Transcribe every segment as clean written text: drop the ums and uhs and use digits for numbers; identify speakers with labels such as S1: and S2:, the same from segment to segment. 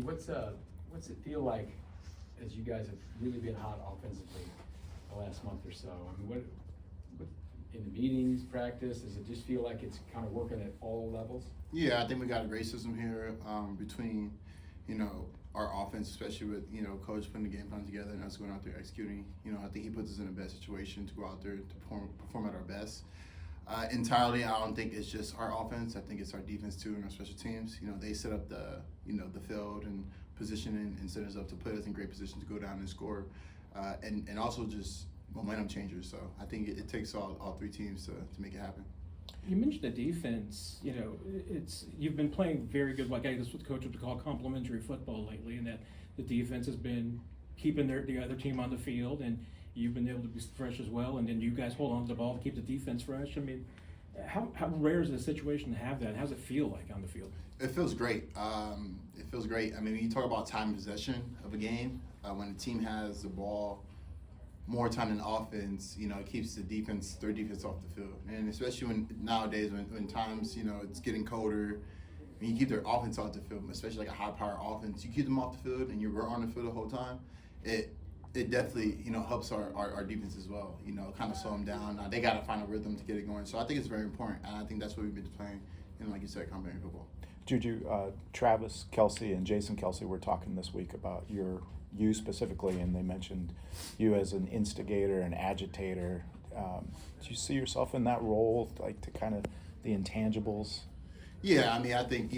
S1: Juju, what's it feel like as you guys have really been hot offensively the last month or so? I mean, what in the meetings, practice, does it just feel like it's kind of working at all levels?
S2: Yeah, I think we got a great system here between, our offense, especially with, coach putting the game plan together and us going out there executing. I think he puts us in the best situation to go out there to perform at our best. Entirely, I don't think it's just our offense. I think it's our defense too and our special teams. They set up the field and positioning and set us up to put us in great position to go down and score, and also just momentum changers. So I think it takes all three teams to make it happen.
S3: You mentioned the defense. You've been playing very good, like I guess what the coach would call complementary football lately, and that the defense has been keeping the other team on the field, and you've been able to be fresh as well. And then you guys hold on to the ball to keep the defense fresh. I mean, how rare is it a situation to have that? How does it feel like on the field?
S2: It feels great. It feels great. I mean, when you talk about time possession of a game, when the team has the ball more time than offense, it keeps their defense off the field. And especially nowadays when times, it's getting colder, when you keep their offense off the field, especially like a high-power offense, you keep them off the field and you're on the field the whole time, it definitely, helps our defense as well, kind of slow them down. Now, they got to find a rhythm to get it going. So I think it's very important, and I think that's what we've been playing in, like you said, complementary football.
S4: JuJu, Travis Kelce and Jason Kelce were talking this week about you specifically, and they mentioned you as an instigator and agitator. Do you see yourself in that role, like to kind of the intangibles?
S2: Yeah, I mean, I think,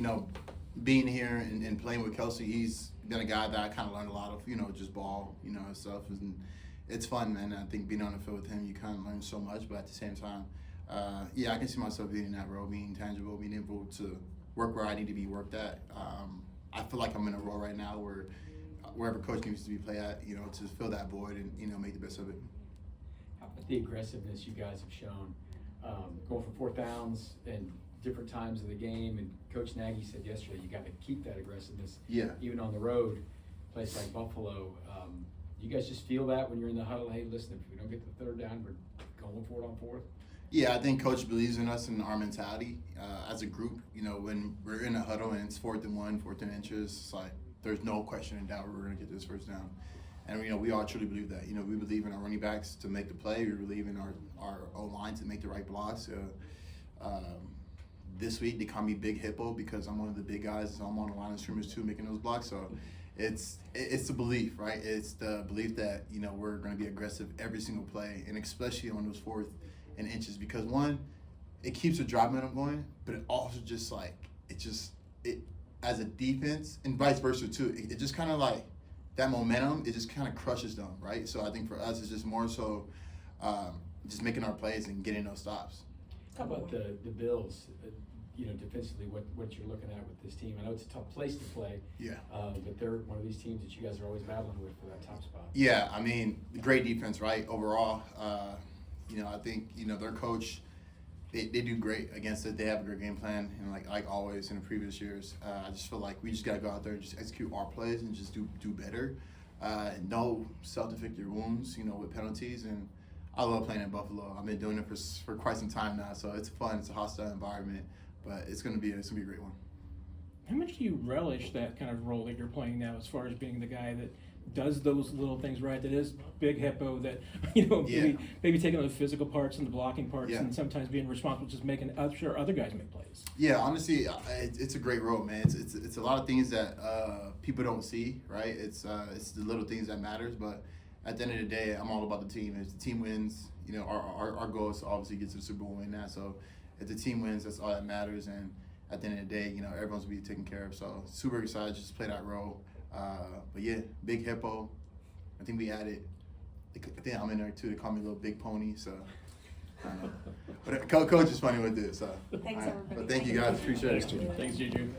S2: being here and playing with Kelce, he's been a guy that I kind of learned a lot of, just ball, and stuff. And it's fun, man. I think being on the field with him, you kind of learn so much, but at the same time, I can see myself being in that role, being tangible, being able to work where I need to be worked at. I feel like I'm in a role right now where wherever coach needs to be play at, to fill that void and, make the best of it.
S1: How about the aggressiveness you guys have shown, going for fourth downs and different times of the game? And Coach Nagy said yesterday you got to keep that aggressiveness, even on the road, place like Buffalo. You guys just feel that when you're in the huddle? Hey, listen, if we don't get the third down, we're going for it on fourth.
S2: Yeah, I think Coach believes in us and our mentality as a group. When we're in a huddle and it's 4th and 1, 4th and inches, it's like there's no question in doubt we're going to get this first down. And, we all truly believe that. We believe in our running backs to make the play. We believe in our O-line to make the right blocks. This week, they call me Big Hippo because I'm one of the big guys. So I'm on the line of scrimmage, too, making those blocks. So it's the belief, right? It's the belief that, we're going to be aggressive every single play, and especially on those 4th and inches, because one, it keeps the drive momentum going, but it also just it as a defense and vice versa too. It just kind of like that momentum, it just kind of crushes them, right? So I think for us, it's just more so just making our plays and getting those stops.
S1: How about the Bills? Defensively, what you're looking at with this team? I know it's a tough place to play.
S2: Yeah.
S1: But they're one of these teams that you guys are always battling with for that top spot.
S2: Yeah, I mean, great defense, right? Overall, I think their coach, they do great against it. They have a great game plan, and like always in the previous years, I just feel like we just gotta go out there and just execute our plays and just do better. No self-inflicted wounds, with penalties. And I love playing in Buffalo. I've been doing it for quite some time now, so it's fun. It's a hostile environment, but it's gonna be a great one.
S3: How much do you relish that kind of role that you're playing now, as far as being the guy that does those little things right, that is Big Hippo, that maybe taking on the physical parts and the blocking parts, and sometimes being responsible, just making sure other guys make plays? Yeah,
S2: honestly, it's a great role, man. It's a lot of things that people don't see, right? It's the little things that matters, but at the end of the day, I'm all about the team. If the team wins, our goal is to obviously get to the Super Bowl and win that. So if the team wins, that's all that matters. And at the end of the day, everyone's gonna be taken care of. So super excited just to play that role. But yeah, Big Hippo. I think we added. I think I'm in there too. They call me Little Big Pony. So, I don't know. But coach is funny with this. So,
S5: Thanks, everybody.
S2: But thank you guys. Appreciate it.
S3: Thanks, JuJu.